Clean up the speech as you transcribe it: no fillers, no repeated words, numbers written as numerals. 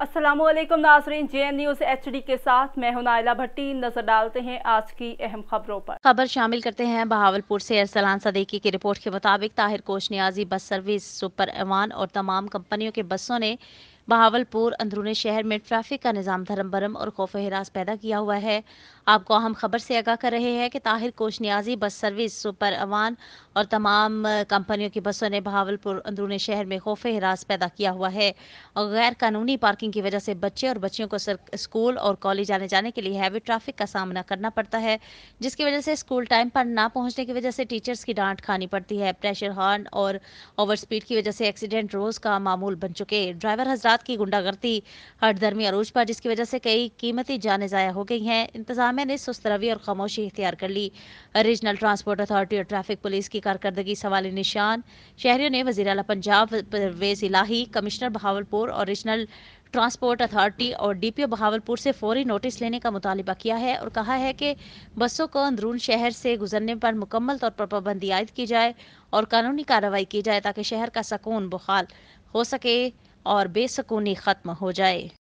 अस्सलामु अलैकुम नाज़रीन, JN न्यूज़ HD के साथ मैं हूं नाइला भट्टी। नजर डालते हैं आज की अहम खबरों पर। खबर शामिल करते हैं बहावलपुर से। अरसलान सदीकी की रिपोर्ट के मुताबिक Tahir coach Niazi bus service, super Evan और तमाम कंपनियों के बसों ने बहावलपुर अंदरूनी शहर में ट्रैफिक का निज़ाम धर्म बरम और खौफ हिरास पैदा किया हुआ है। आपको अहम खबर से आगाह कर रहे हैं कि Tahir coach Niazi bus service, super Evan और तमाम कंपनियों की बसों ने बहावलपुर अंदरूनी शहर में खौफ हिरास पैदा किया हुआ है और गैर कानूनी पार्किंग की वजह से बच्चे और बच्चियों को स्कूल और कॉलेज आने जाने के लिए हैवी ट्रैफिक का सामना करना पड़ता है, जिसकी वजह से स्कूल टाइम पर ना पहुंचने की वजह से टीचर्स की डांट खानी पड़ती है। प्रेशर हॉर्न और ओवर स्पीड की वजह से एक्सीडेंट रोज का मामूल बन चुके। ड्राइवर हजरात की गुंडागर्दी हठधर्मी अरूज पर, जिसकी वजह से कई कीमती जानें ज़ाया हो गई हैं। इंतजामिया ने सुस्त रवि और खामोशी इख्तियार कर ली। रीजनल ट्रांसपोर्ट अथॉरिटी और ट्रैफिक पुलिस की कारकर्दगी सवाल निशान। शहरियों ने वज़ीर आला पंजाब परवेज इलाही, कमिश्नर बहावलपुर और रीजनल ट्रांसपोर्ट अथॉरिटी और DPO बहावलपुर से फौरी नोटिस लेने का मुतालिबा किया है और कहा है कि बसों को अंदरून शहर से गुजरने पर मुकम्मल तौर पर पाबंदी आयद की जाए और कानूनी कार्रवाई की जाए ताकि शहर का सकून बहाल हो सके और बेसकूनी खत्म हो जाए।